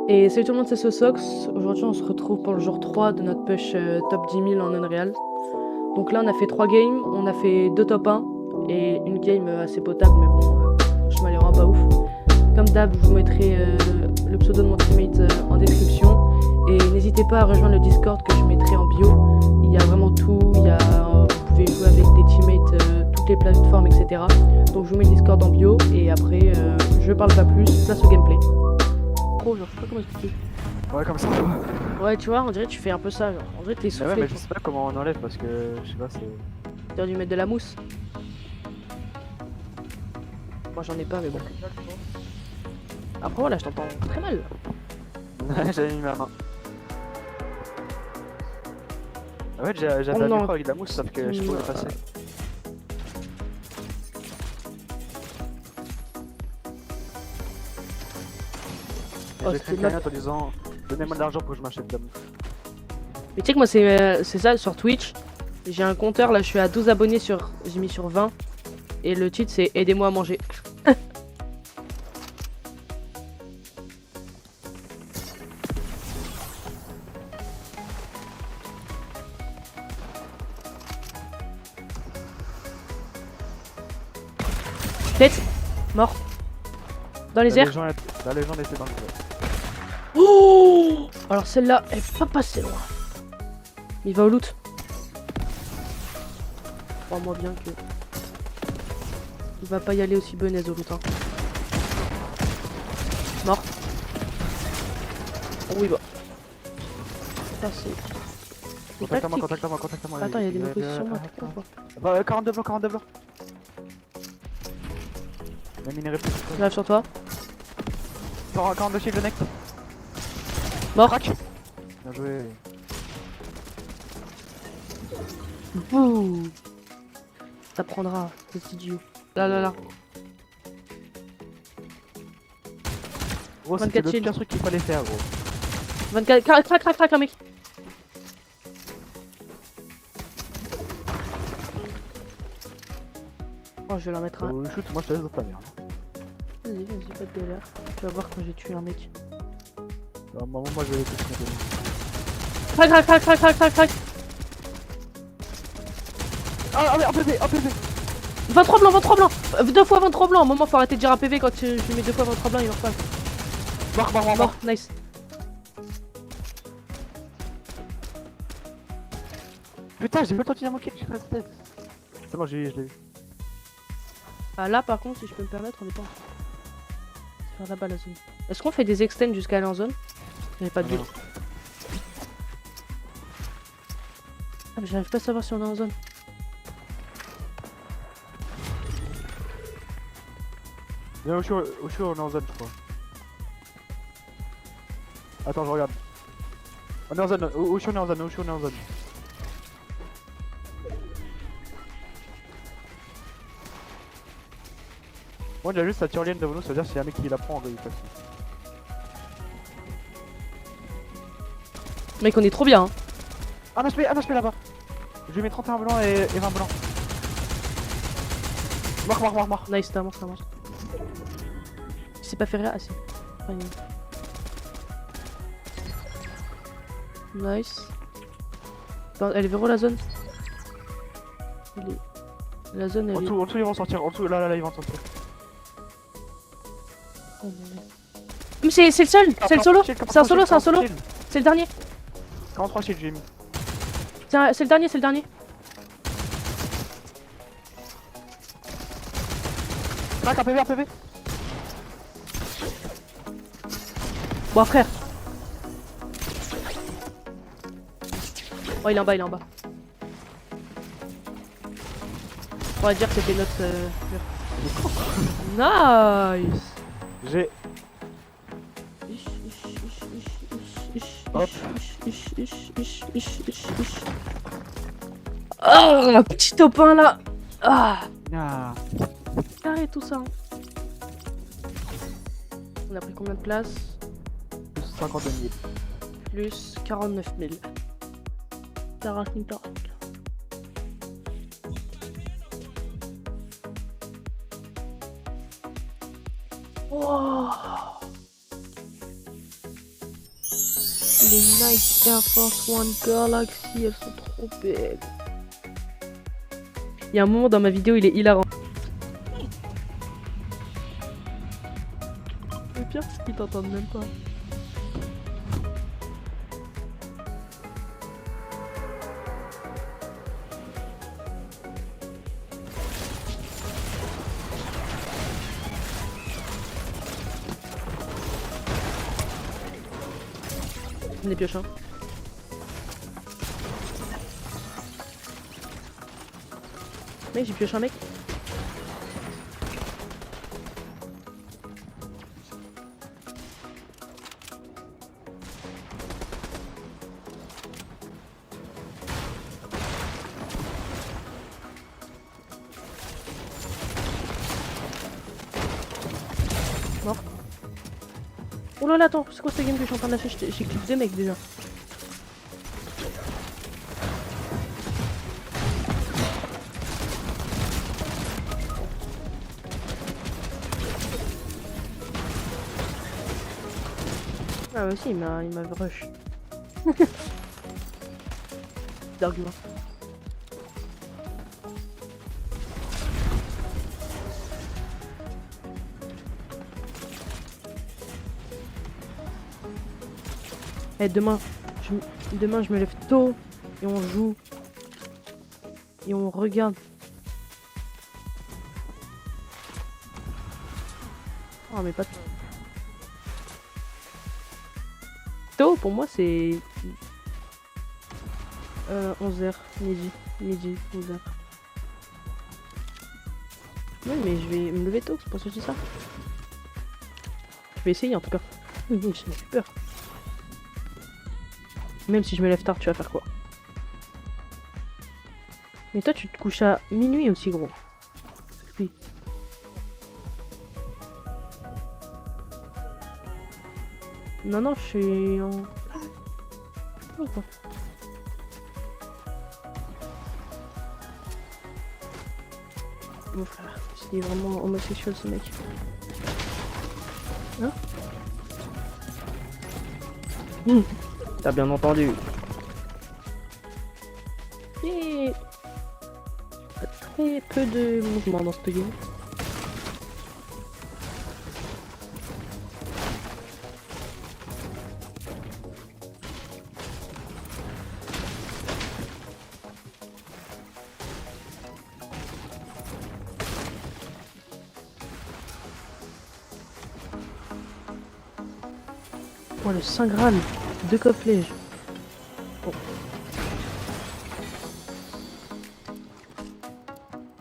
Et salut tout le monde, c'est Sosox. Aujourd'hui, on se retrouve pour le jour 3 de notre push top 10 000 en Unreal. Donc là, on a fait 3 games, on a fait 2 top 1 et une game assez potable, mais bon, je m'améliore pas ouf. Comme d'hab, je vous mettrai le pseudo de mon teammate en description. Et n'hésitez pas à rejoindre le Discord que je mettrai en bio. Il y a vraiment tout, vous pouvez jouer avec des teammates, toutes les plateformes, etc. Donc je vous mets le Discord en bio et après, je parle pas plus, place au gameplay. Genre, je sais pas comment expliquer. Ouais, comme ça. Ouais, tu vois, on dirait que tu fais un peu ça, genre. On dirait que t'es soufflé. Ouais, mais je sais pas comment on enlève parce que je sais pas, c'est. T'aurais dû mettre de la mousse. Moi j'en ai pas, mais bon. Après, voilà, je t'entends très mal. Ouais, j'avais mis ma main. En fait, j'avais Oh un non. micro avec de la mousse, sauf que je pouvais passer. Oh, J'ai c'était créé une en disant donnez-moi de l'argent pour que je m'achète de la mousse. Mais tu sais que moi c'est ça sur Twitch. J'ai un compteur là, je suis à 12 abonnés sur. J'ai mis sur 20. Et le titre c'est aidez-moi à manger. Tête. Mort. Dans les airs. La légende était dans le jeu. Oh. Alors celle-là, elle est pas passée loin. Il va au loot. Crois-moi bien que. Il va pas y aller aussi benaise au loot. Hein. Mort. Oh oui bah. Ça c'est. Contacte-moi. Attends, il y a des motos sur moi, putain quoi. Bah, 42 blancs. La minerai plus. J'arrive sur toi. 42 shield, le neck. Mort. Crac. Bien joué. Ouh. Ça prendra, cet idiot. Là. Gros, c'était 24 le shield. pire truc qu'il fallait faire, gros. 24. Crac, un mec. Oh, je vais la mettre un. Shoot, moi je te laisse dans ta merde. Vas-y, pas de galère. Tu vas voir quand j'ai tué un mec. Moi je vais te tuer. Crac. Ah, mais un PV. 23 blancs. 2 fois 23 blancs. À un moment, faut arrêter de dire un PV quand je lui mets 2 fois 23 blancs, il meurt pas. Mort, nice. Putain, j'ai pas le temps de finir mon kill, j'ai pas de tête. C'est bon, je l'ai eu. Ah, là, par contre, si je peux me permettre, on est pas en train de faire là-bas la zone. Est-ce qu'on fait des extends jusqu'à aller en zone? J'avais pas de bulle. Ah, mais j'arrive pas à savoir si on est en zone. Viens, Oshu, on est en zone, je crois. Attends, je regarde. On est en zone, Oshu, on est en zone. Moi, il y a juste la tyrolienne devant nous, ça veut dire s'il y a un mec qui la prend, il passe. Mec, on est trop bien. Hein. Un HP là-bas. Je lui mets 31 blancs et 20 blancs. Mort. Nice, t'as mort. Il s'est pas fait rien. Ah si. Nice. Attends, elle est vers où la zone? La zone elle est... En dessous ils vont sortir, là ils vont sortir. Oh, mais c'est le seul, c'est le solo. C'est un solo. C'est le dernier. 43 shield j'ai mis. C'est le dernier. Crac, un PV. Bon frère. Oh il est en bas. On va dire que c'était notre mur. Nice. J'ai... Hop. Oh un petit top 1 là. Ah. Carré tout ça. Hein. On a pris combien de place? 52 000. Plus 49 000. Tarac. Wow. les Nike Air Force One Galaxy, elles sont trop belles. Il y a un moment dans ma vidéo, il est hilarant. Le pire, c'est qu'ils t'entendent même pas. Des pioches, hein. Mec, j'ai pioché un mec. Mort. Oh là là, attends, c'est quoi cette game que je suis en train de lâcher? J'ai clip des mecs déjà. Ah aussi, il m'a rush. D'argument. Eh, demain, je me lève tôt et on joue et on regarde. Oh mais pas tôt pour moi c'est 11h, midi, 11h. Oui mais je vais me lever tôt, c'est pour ça que je dis ça. Je vais essayer en tout cas. J'ai peur. Même si je me lève tard, tu vas faire quoi? Mais toi tu te couches à minuit aussi gros. Oui. Non non, je suis en... Oh, quoi. Mon frère, c'est vraiment homosexuel ce mec. Hein? T'as bien entendu. Et... très peu de mouvement dans ce game. Oh le Saint Graal, 2 coffrets. Bon.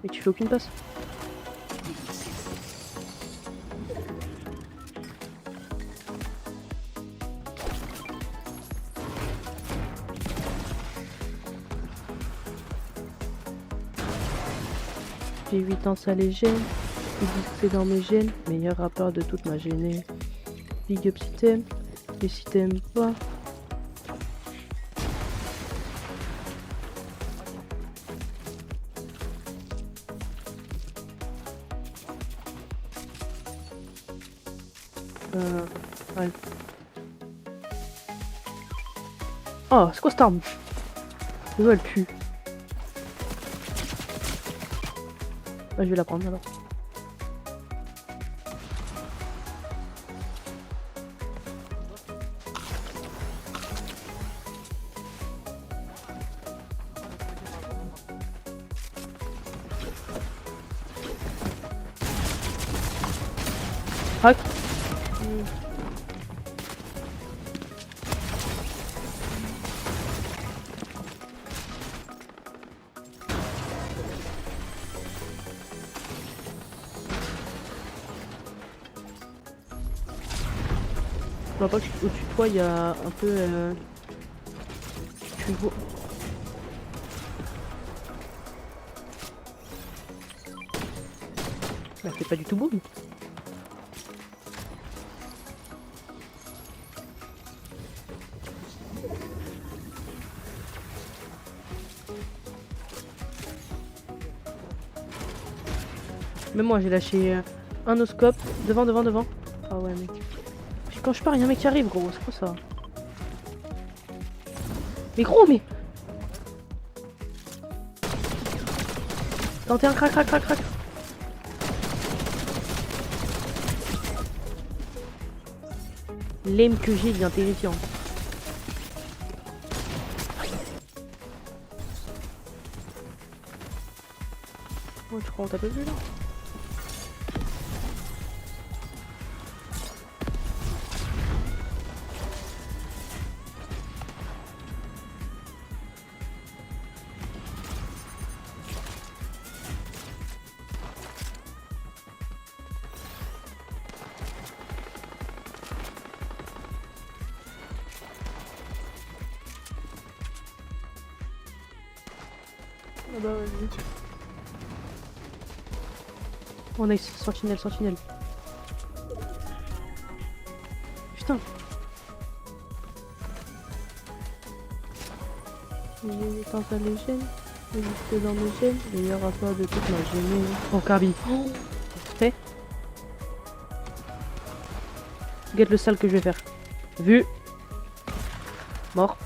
Mais tu fais aucune passe. J'ai 8 ans, ça les gêne. Ils disent que c'est dans mes gènes. Meilleur rappeur de toute ma gênée. Big up si t'aimes. Et si t'aimes pas. Ouais. Oh, c'est quoi cette arme? Elle pue. Bah, je vais la prendre alors. Hack. Je vois pas que au-dessus de toi il y a un peu tu vois. Bah c'est pas du tout boum. Même moi j'ai lâché un oscope devant. Ah ouais mec. Quand je pars, il y a un mec qui arrive gros, c'est quoi ça? Mais gros, mais. 31, crac, crac, crac, crac. L'aim que j'ai devient terrifiant. Oh, tu crois qu'on t'a pas vu là? Ah bah vas-y. Oh nice, sentinelle, sentinelle. Putain. J'ai éteint ta légende, j'ai juste dans mes gènes, meilleur rapport de toute ma gêne. Oh Carby. Oh. Fait. Regarde le sale que je vais faire. Vu. Mort.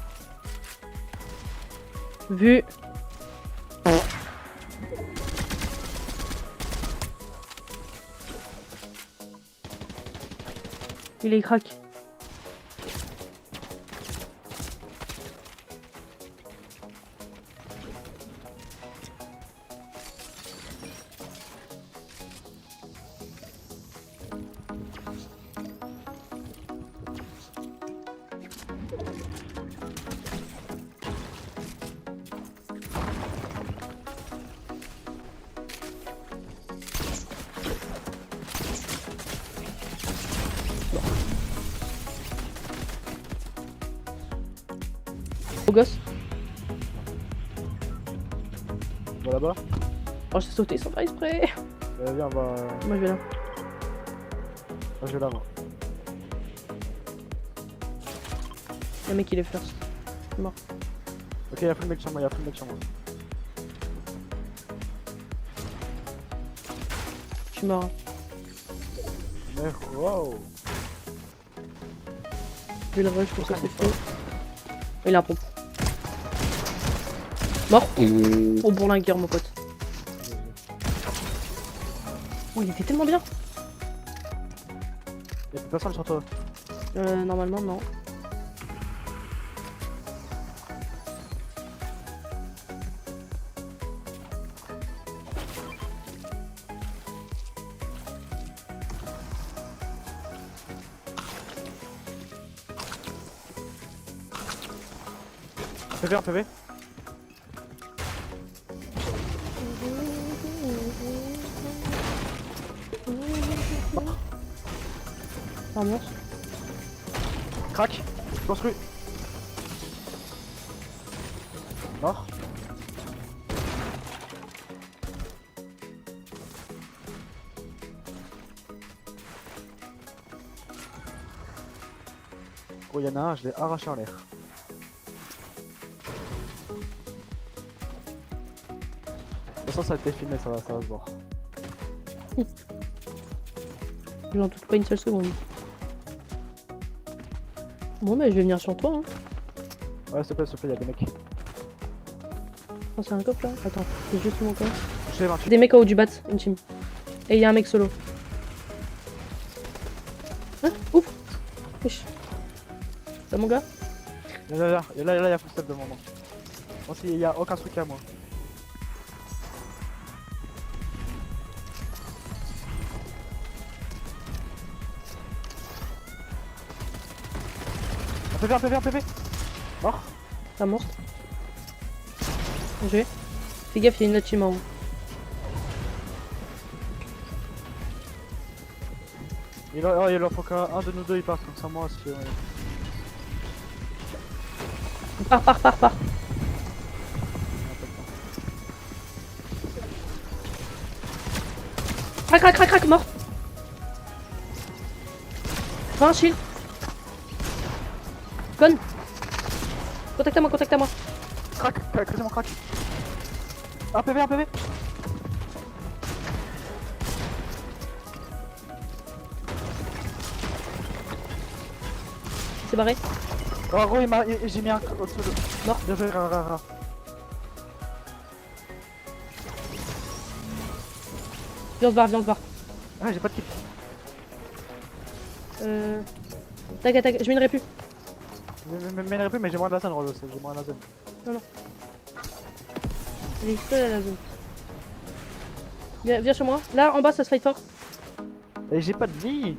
Vu. Il est crack. Au gosse. Va là-bas. Oh, j'ai sauté sans faire exprès. Viens, on va. Moi, je vais là. Ah, je vais là, moi. Le mec, il est first. Mort. Ok, y'a full mec sur moi, y'a full mec sur moi. Je suis mort. Hein. Mais wow. Je vais le rush pour ça, c'est faux. Il a un pompe. Mort. Oh, bourlingueur, mon pote. Oh, il était tellement bien. Y'a plus personne sur toi. Normalement, non. PV, un PV. Un monstre. Crac. Construit. Mort. Oh, y'en a un, je l'ai arraché en l'air. De toute façon, ça a été filmé, ça va se voir. Je n'en doute pas une seule seconde. Bon, bah, je vais venir sur toi. Hein. Ouais, s'il te plaît, y'a des mecs. Oh, c'est un cop là. Attends, c'est juste mon corps. Je l'ai 28. Des mecs en haut du bat, une team. Et il y a un mec solo. Hein? Ouf! Wesh. C'est mon gars? Là, y'a full step de moment. Moi, il y a aucun truc à moi. Un PV, un PV. Mort. T'as mort. Bien joué. Fais gaffe, il y a une autre team en haut. Il leur faut qu'un de nous deux il parte, comme ça moi si... Pars. Crac, mort. Prends un shield. Con. Contacte à moi. Crac, quasiment crac. Un PV. C'est barré. Raro, j'ai mis un au-dessous de. Mort. Bien joué, Rara. Viens, on se barre, viens, on se barre. Ah, j'ai pas de kit. T'inquiète, je mènerai plus. Mènerai plus, mais j'ai moins de la zone, Rolo. J'ai moins de la zone. Il est seul à la zone. Viens chez moi. Là, en bas, ça se fight fort. Et j'ai pas de vie.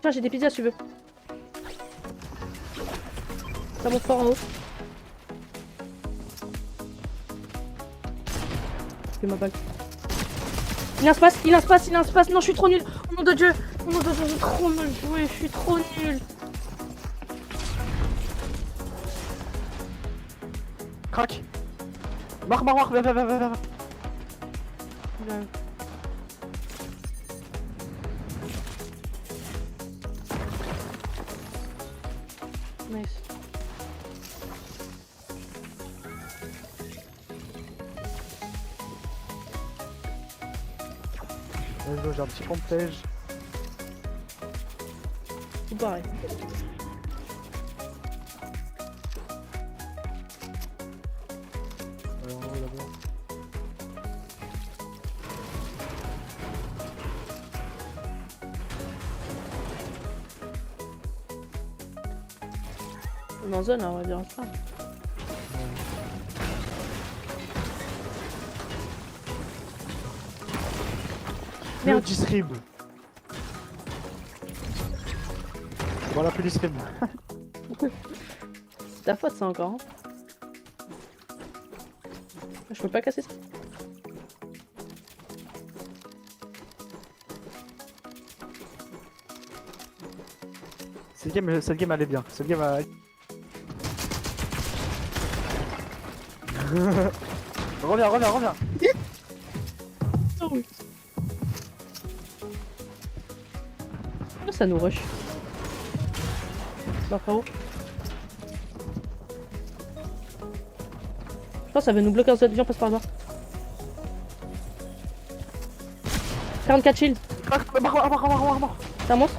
Tiens, j'ai des pizzas si tu veux. Ça monte fort en haut. C'est ma balle. Il a un space, il a un space, il a un space. Non, je suis trop nul. Au nom de Dieu. Au nom de Dieu, j'ai trop mal joué. Je suis trop nul. Crac. Mort, viens. Ouais. Nice. J'ai un petit comptage. Tout pareil. Là-bas. On est en zone là, on va dire ça. Merde. Merde. Du stream. Voilà, plus du stream. C'est ta faute ça encore. Hein. Je peux pas casser ça. Cette game allait bien. Cette game a... reviens. Oh oui. Ça nous rush. Bah frérot. Je pense que ça va nous bloquer en zone. Viens, on passe par là. 44 shield. Mort. C'est un monstre.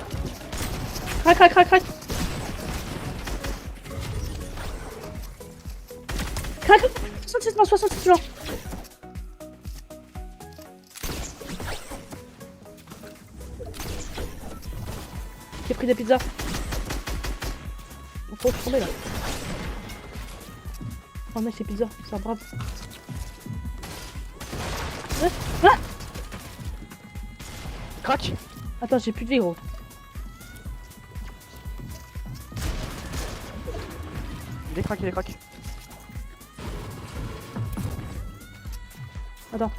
Crac. Crac. 66 genre. J'ai pris des pizzas. On peut tomber là. Oh mec, c'est pizza, c'est un brave. Ah Crac. Attends, j'ai plus de vie gros. Il est crack. Attends.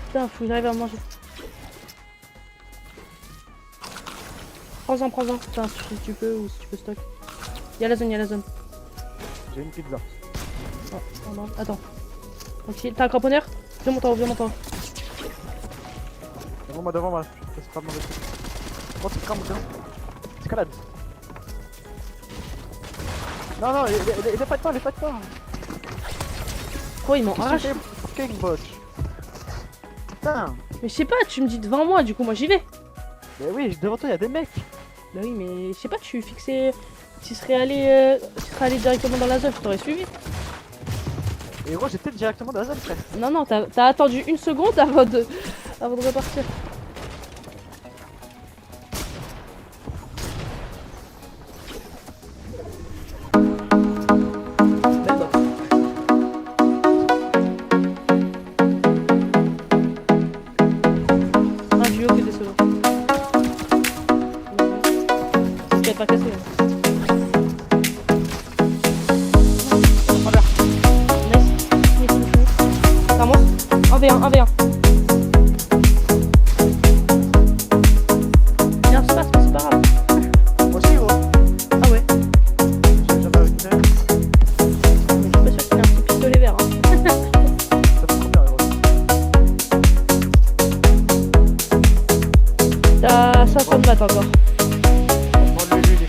Putain, faut que j'arrive à manger. Prends-en. Putain, si tu peux ou si tu peux stock. Y'a la zone. J'ai une pizza. Oh, non. Attends. Tranquille. T'as un cramponneur? Viens monter en haut. Devant moi. C'est pas mauvais. Oh, c'est crampe, tiens. Escalade. Non, il pas de pas. Oh, ils m'ont arraché. Kickbot. Putain. Mais je sais pas, tu me dis devant moi, du coup, moi j'y vais. Mais oui, devant toi, il y a des mecs. Bah oui, mais je sais pas, tu fixé. Tu serais allé directement dans la zone, je t'aurais suivi. Et gros, j'étais directement dans la zone, frère. Non, t'as attendu une seconde avant de repartir. Belle box. Un duo que des solos. C'est ce qui a pas cassé. Hein. Ça monte. 1v1. Il y a un space, mais c'est pas grave. Moi aussi, gros. Ah ouais. J'ai jamais vu de Mais je suis pas sûr qu'il ait un petit pistolet vert. Hein. Ça fait combien, gros? T'as 500 de maths encore. Franchement, lui, il est-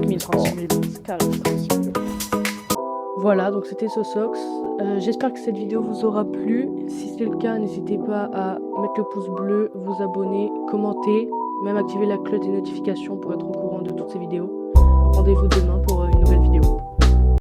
000. 36 000. C'est carré. 36 000. Voilà, donc c'était Sosox. J'espère que cette vidéo vous aura plu. Si c'est le cas, n'hésitez pas à mettre le pouce bleu, vous abonner, commenter, même activer la cloche des notifications pour être au courant de toutes ces vidéos. Rendez-vous demain